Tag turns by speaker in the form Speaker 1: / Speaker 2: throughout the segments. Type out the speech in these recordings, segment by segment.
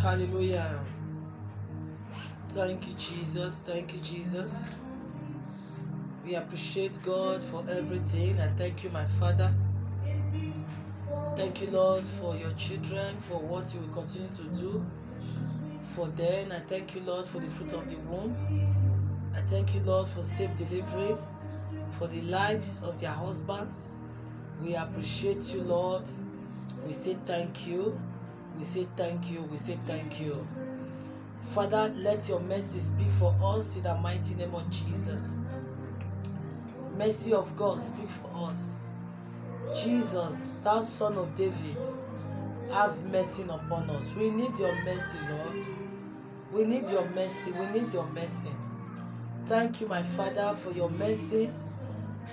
Speaker 1: Hallelujah. Thank you, Jesus. Thank you, Jesus. We appreciate God for everything. I thank you, my Father. Thank you, Lord, for your children, for what you will continue to do for them. I thank you, Lord, for the fruit of the womb. I thank you, Lord, for safe delivery, for the lives of their husbands. We appreciate you, Lord. We say thank you. We say thank you. We say thank you. Father, let your mercy speak for us in the mighty name of Jesus. Mercy of God, speak for us. Jesus, thou Son of David, have mercy upon us. We need your mercy, Lord. We need your mercy. We need your mercy. Thank you, my Father, for your mercy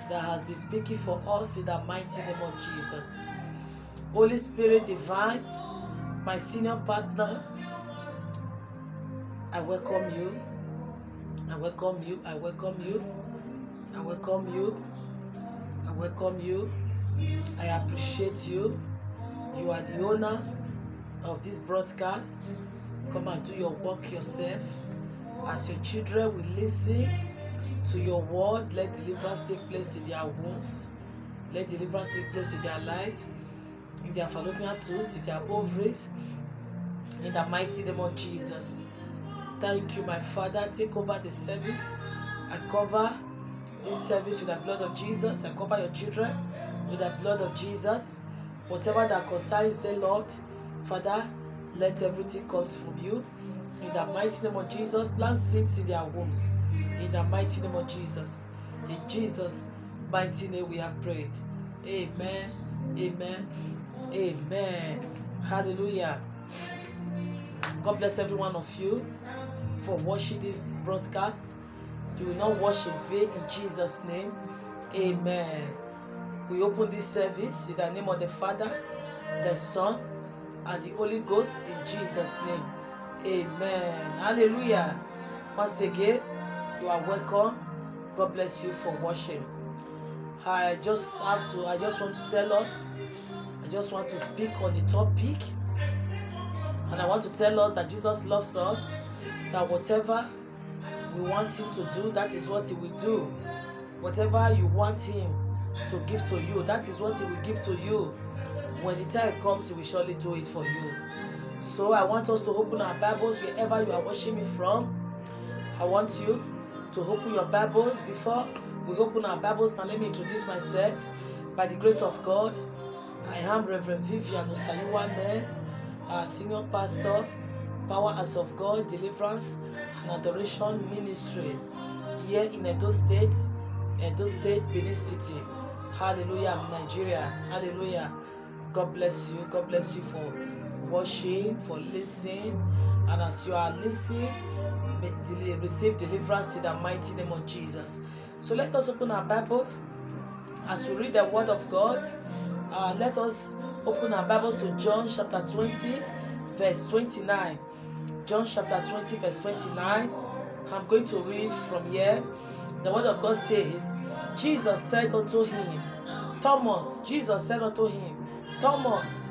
Speaker 1: that has been speaking for us in the mighty name of Jesus. Holy Spirit divine, my senior partner, I welcome you. I welcome you. I welcome you. I welcome you. I welcome you. I appreciate you. You are the owner of this broadcast. Come and do your work yourself. As your children will listen to your word, let deliverance take place in their wombs. Let deliverance take place in their lives, in their fallopian tubes, in their ovaries, in the mighty name of Jesus. Thank you, my Father. Take over the service. I cover this service with the blood of Jesus. I cover your children with the blood of Jesus. Whatever that concerns them, Lord, Father, let everything come from you. In the mighty name of Jesus, plant seeds in their wombs. In the mighty name of Jesus. In Jesus' mighty name we have prayed. Amen. Amen. Amen. Hallelujah. God bless every one of you for watching this broadcast. You will not watch in vain in Jesus' name. Amen. We open this service in the name of the Father, the Son, and the Holy Ghost in Jesus' name. Amen. Hallelujah. Once again, you are welcome. God bless you for watching. I just want to tell us, I just want to speak on the topic, and I want to tell us that Jesus loves us, that whatever we want him to do, that is what he will do. Whatever you want him to give to you, that is what he will give to you. When the time comes, he will surely do it for you. So I want us to open our Bibles wherever you are watching me from. I want you to open your Bibles. Before we open our Bibles, now let me introduce myself. By the grace of God, I am Reverend Vivian Osayuwame, Senior Pastor, Power House of God, Deliverance and Adoration Ministry here in Edo State, Benin City. Hallelujah, Nigeria. Hallelujah. God bless you. God bless you for watching, for listening. And as you are listening, receive deliverance in the mighty name of Jesus. So let us open our Bibles as we read the word of God. Let us open our Bibles to John chapter 20, verse 29. John chapter 20, verse 29. I'm going to read from here. The word of God says, Jesus said unto him, Jesus said unto him, Thomas,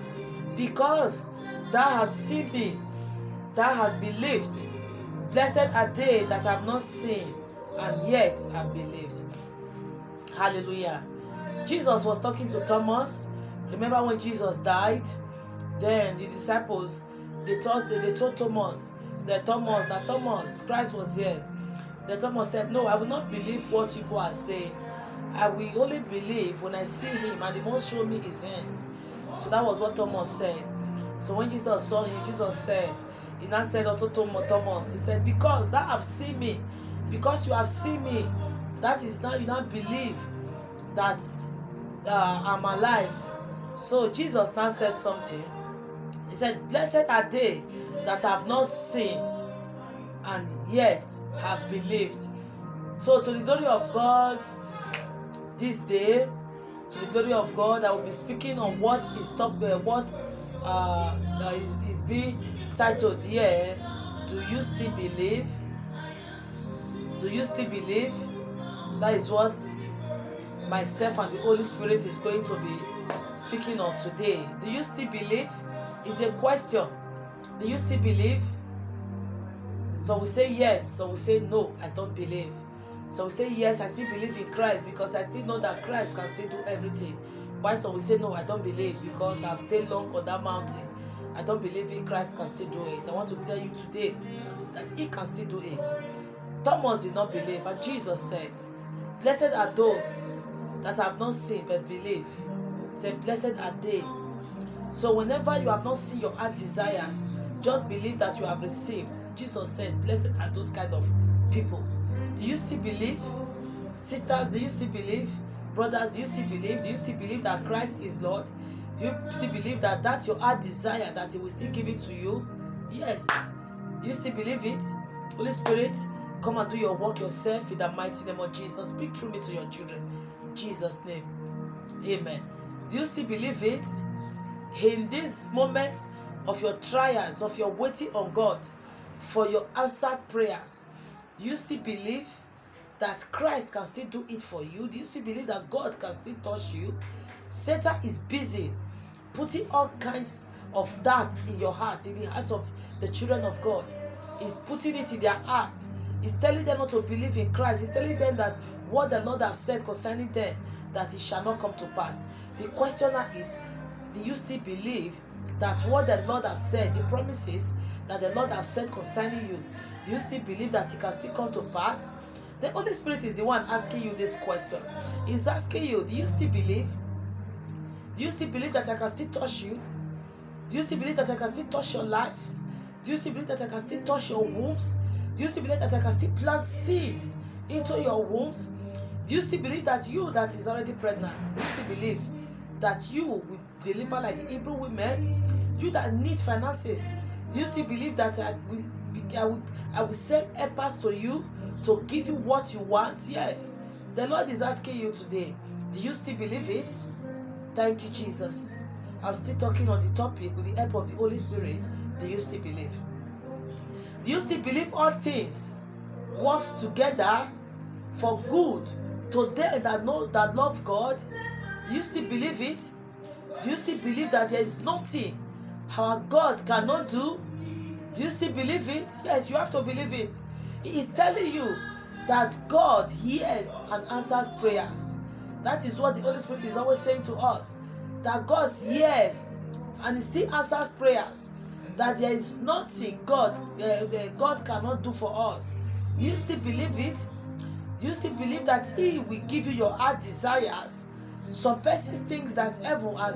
Speaker 1: because thou hast seen me, thou hast believed. Blessed are they that have not seen, and yet have believed. Hallelujah. Jesus was talking to Thomas. Remember when Jesus died? Then the disciples, they told Thomas, that Christ was here. Then Thomas said, no, I will not believe what people are saying. I will only believe when I see him and he won't show me his hands. So that was what Thomas said. So when Jesus saw him, Jesus said, he now said unto Thomas, he said, because thou have seen me, because you have seen me, that is now you now believe that I'm alive. So Jesus now said something. He said, blessed are they that have not seen and yet have believed. So to the glory of God, this day, to the glory of God, I will be speaking on what is being titled here. Do you still believe? Do you still believe? That is what myself and the Holy Spirit is going to be speaking on today. Do you still believe? It's a question. Do you still believe? So we say yes, so we say no, I don't believe. So we say yes, I still believe in Christ because I still know that Christ can still do everything. Why so we say no, I don't believe because I've stayed long on that mountain. I don't believe in Christ can still do it. I want to tell you today that he can still do it. Thomas did not believe, and Jesus said, blessed are those that have not seen but believe. He said, blessed are they. So whenever you have not seen your heart desire, just believe that you have received. Jesus said, blessed are those kind of people. Do you still believe? Sisters, do you still believe? Brothers, do you still believe? Do you still believe that Christ is Lord? Do you still believe that that's your heart desire, that he will still give it to you? Yes. Do you still believe it? Holy Spirit, come and do your work yourself in the mighty name of Jesus. Speak through me to your children. In Jesus' name. Amen. Do you still believe it? In this moment of your trials, of your waiting on God for your answered prayers, do you still believe that Christ can still do it for you? Do you still believe that God can still touch you? Satan is busy putting all kinds of darts in your heart, in the hearts of the children of God. He's putting it in their heart. He's telling them not to believe in Christ. He's telling them that what the Lord has said concerning them, that it shall not come to pass. The questioner is, do you still believe that what the Lord has said, the promises that the Lord has said concerning you, do you still believe that it can still come to pass? The Holy Spirit is the one asking you this question. He's asking you, do you still believe? Do you still believe that I can still touch you? Do you still believe that I can still touch your lives? Do you still believe that I can still touch your wombs? Do you still believe that I can still plant seeds into your wombs? Do you still believe that you that is already pregnant, do you still believe that you will deliver like the Hebrew women? You that need finances, do you still believe that I will send helpers to you to give you what you want? Yes. The Lord is asking you today, do you still believe it? Thank you, Jesus. I'm still talking on the topic with the help of the Holy Spirit. Do you still believe? Do you still believe all things work together for good to them that know, that love God? Do you still believe it? Do you still believe that there is nothing our God cannot do? Do you still believe it? Yes, you have to believe it. He is telling you that God hears and answers prayers. That is what the Holy Spirit is always saying to us. That God hears and He still answers prayers. That there is nothing God cannot do for us. Do you still believe it? Do you still believe that He will give you your heart desires? Some persons think that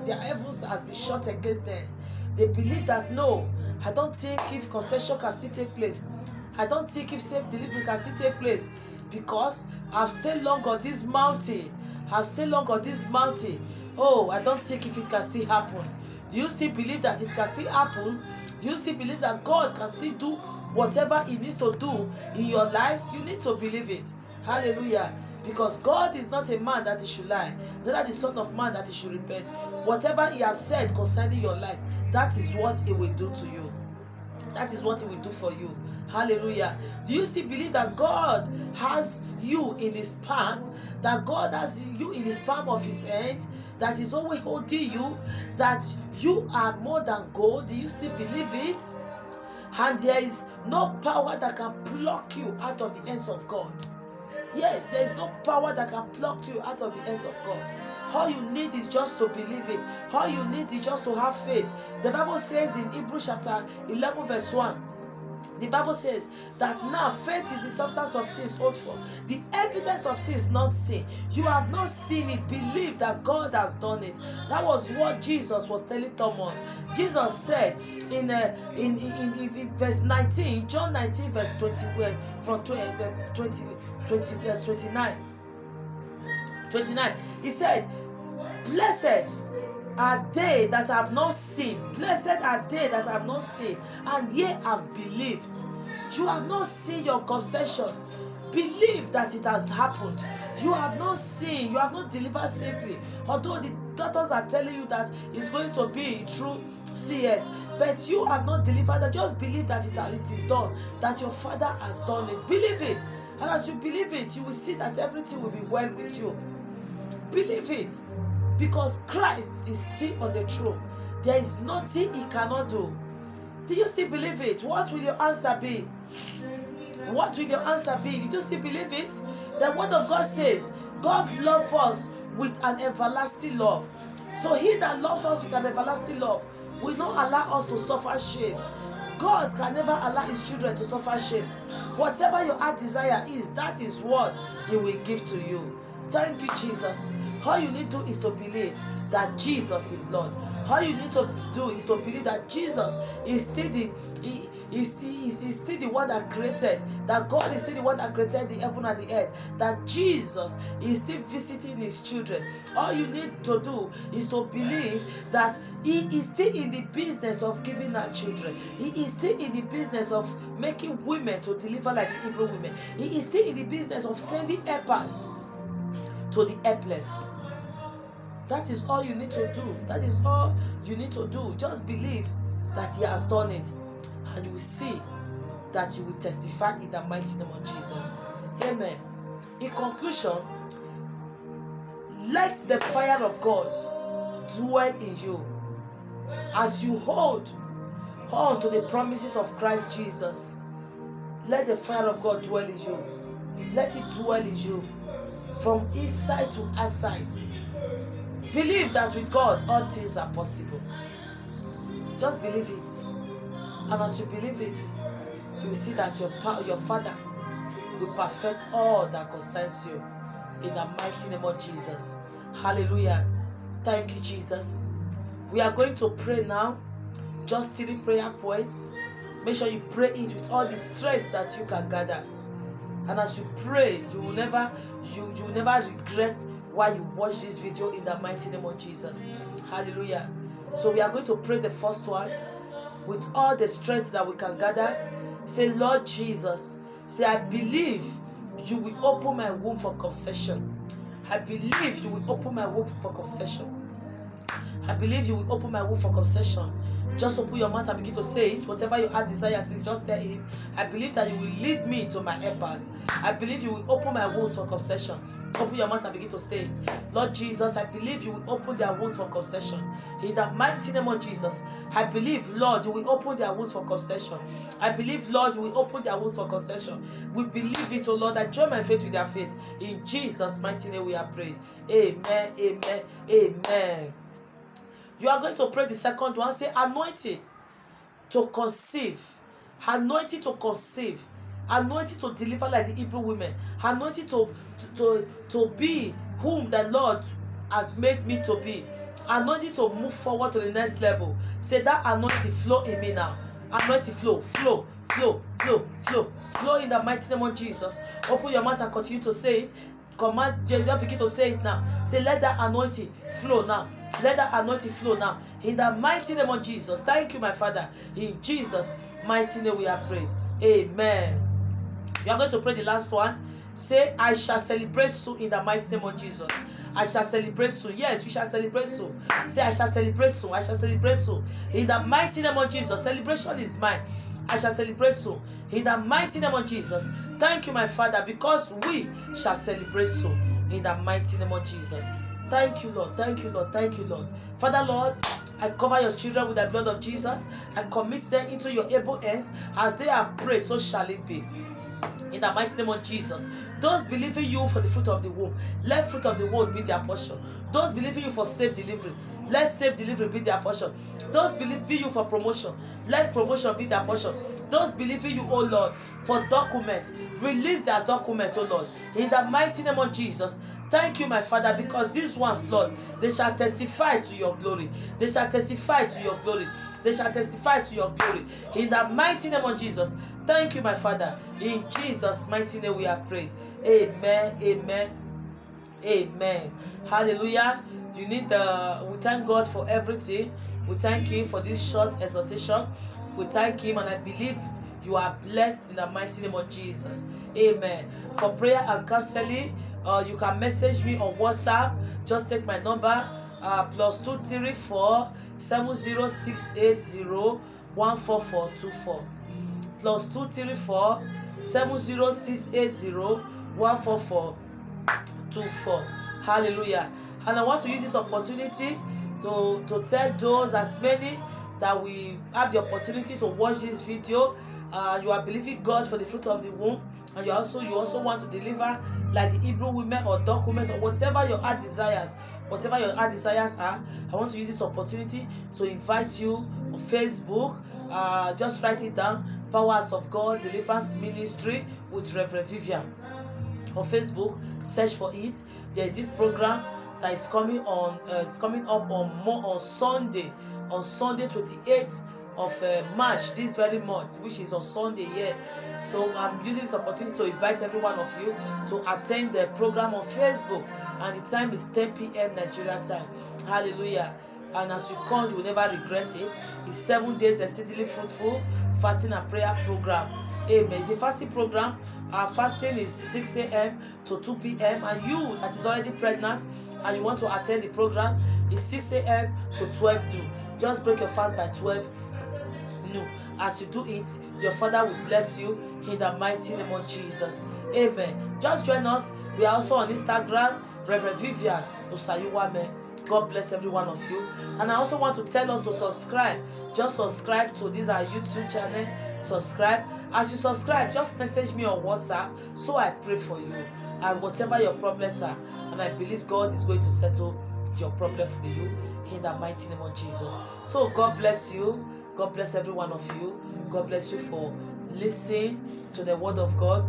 Speaker 1: their heavens has been shut against them. They believe that no, I don't think if concession can still take place. I don't think if safe delivery can still take place because I've stayed long on this mountain. I've stayed long on this mountain. Oh, I don't think if it can still happen. Do you still believe that it can still happen? Do you still believe that God can still do whatever He needs to do in your lives? You need to believe it. Hallelujah. Because God is not a man that He should lie, neither the Son of Man that He should repent. Whatever He has said concerning your life, that is what He will do to you. That is what He will do for you. Hallelujah. Do you still believe that God has you in His palm? That God has you in His palm of His hand? That He's always holding you? That you are more than gold? Do you still believe it? And there is no power that can pluck you out of the hands of God. Yes, there is no power that can pluck you out of the hands of God. All you need is just to believe it. All you need is just to have faith. The Bible says in Hebrews chapter 11 verse 1, the Bible says that now faith is the substance of things hoped for, the evidence of things not seen. You have not seen it, believe that God has done it. That was what Jesus was telling Thomas. Jesus said in verse 19, John 19 verse 20, from 29, he said, blessed are they that have not seen. Blessed are they that have not seen, and ye have believed. You have not seen your conception. Believe that it has happened. You have not seen, you have not delivered safely. Although the doctors are telling you that it's going to be through CS, but you have not delivered that. Just believe that it is done, that your Father has done it. Believe it. And as you believe it, you will see that everything will be well with you. Believe it. Because Christ is still on the throne. There is nothing He cannot do. Do you still believe it? What will your answer be? What will your answer be? Did you still believe it? The word of God says, God loves us with an everlasting love. So he that loves us with an everlasting love will not allow us to suffer shame. God can never allow his children to suffer shame. Whatever your heart desire is, that is what he will give to you. Thank you, Jesus. All you need to do is to believe that Jesus is Lord. All you need to do is to believe that Jesus is still still the one that created, that God is still the one that created the heaven and the earth, that Jesus is still visiting his children. All you need to do is to believe that he is still in the business of giving our children. He is still in the business of making women to deliver like the Hebrew women. He is still in the business of sending helpers to the helpless. That is all you need to do. That is all you need to do. Just believe that he has done it, and you will see that you will testify in the mighty name of Jesus. Amen. In conclusion, let the fire of God dwell in you as you hold on to the promises of Christ Jesus. Let the fire of God dwell in you. Let it dwell in you from inside to outside. Believe that with God all things are possible. Just believe it, and as you believe it, you will see that your Father will perfect all that concerns you in the mighty name of Jesus. Hallelujah. Thank you, Jesus. We are going to pray now. Just 3 prayer points. Make sure you pray it with all the strength that you can gather. And as you pray, you will never regret why you watch this video in the mighty name of Jesus. Hallelujah. So we are going to pray the first one with all the strength that we can gather. Say, Lord Jesus, say, I believe you will open my womb for conception. I believe you will open my womb for conception. I believe you will open my womb for conception. Just open your mouth and begin to say it. Whatever your heart desires is, just tell him, I believe that you will lead me to my helpers. I believe you will open my wombs for conception. Open your mouth and begin to say it. Lord Jesus, I believe you will open their wombs for conception. In the mighty name of Jesus, I believe, Lord, you will open their wombs for conception. I believe, Lord, you will open their wombs for conception. We believe it, oh Lord. I join my faith with their faith. In Jesus' mighty name we are prayed. Amen, amen, amen. You are going to pray the second one. Say, anointing to conceive. Anointing to conceive. Anointing to deliver like the Hebrew women. Anointing to be whom the Lord has made me to be. Anointing to move forward to the next level. Say, that anointing flow in me now. Anointing flow, flow, flow, flow, flow, flow in the mighty name of Jesus. Open your mouth and continue to say it. Command Jesus, begin to say it now. Say, let that anointing flow now. Let that anointing flow now. In the mighty name of Jesus. Thank you, my Father. In Jesus' mighty name we have prayed. Amen. We are going to pray the last one. Say, I shall celebrate soon in the mighty name of Jesus. I shall celebrate soon. Yes, you shall celebrate soon. Say, I shall celebrate soon. I shall celebrate soon. In the mighty name of Jesus. Celebration is mine. I shall celebrate soon. In the mighty name of Jesus. Thank you, my Father, because we shall celebrate soon. In the mighty name of Jesus. Thank you, Lord. Thank you, Lord. Thank you, Lord. Father, Lord, I cover your children with the blood of Jesus. I commit them into your able hands. As they have prayed, so shall it be. In the mighty name of Jesus. Those believing you for the fruit of the womb, let fruit of the womb be their portion. Those believing you for safe delivery, let safe delivery be their portion. Those believing you for promotion, let promotion be their portion. Those believing you, oh Lord, for documents, release their documents, oh Lord. In the mighty name of Jesus. Thank you, my Father, because these ones, Lord, they shall testify to your glory. They shall testify to your glory. They shall testify to your glory. In the mighty name of Jesus. Thank you, my Father. In Jesus' mighty name we have prayed. Amen, amen, amen. Hallelujah. We thank God for everything. We thank Him for this short exhortation. We thank Him, and I believe you are blessed in the mighty name of Jesus. Amen. For prayer and counseling, you can message me on WhatsApp. Just take my number, +234 70680 14424. +234 70680 14424. Hallelujah. And I want to use this opportunity to tell those, as many that we have the opportunity to watch this video. You are believing God for the fruit of the womb, and you also want to deliver like the Hebrew women or documents or whatever your heart desires. Whatever your heart desires are, I want to use this opportunity to invite you on Facebook. Just write it down: Powers of God Deliverance Ministry with Reverend Vivian. On Facebook, search for it. There is this program that is coming up on Sunday, 28th of March, this very month, which is on Sunday here. So I'm using this opportunity to invite every one of you to attend the program on Facebook, and the time is 10 p.m. Nigeria time. Hallelujah. And as you come, you will never regret it. It's 7 days exceedingly fruitful fasting and prayer program. Amen. It's a fasting program. Our fasting is 6 a.m. to 2 p.m. And you that is already pregnant and you want to attend the program, is 6 a.m. to 12 noon. Just break your fast by 12 noon. As you do it, your Father will bless you in the mighty name of Jesus. Amen. Just join us. We are also on Instagram, Reverend Vivian Osayuwame. God bless every one of you. And I also want to tell us to subscribe. Just subscribe to this our YouTube channel. Subscribe. As you subscribe, just message me on WhatsApp so I pray for you. And whatever your problems are, and I believe God is going to settle your problem for you in the mighty name of Jesus. So God bless you. God bless every one of you. God bless you for listening to the word of God.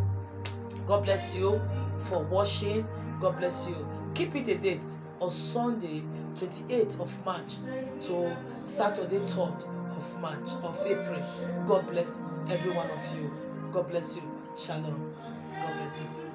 Speaker 1: God bless you for watching. God bless you. Keep it a date on Sunday, 28th of March to Saturday, 3rd of March, of April. God bless every one of you. God bless you. Shalom. God bless you.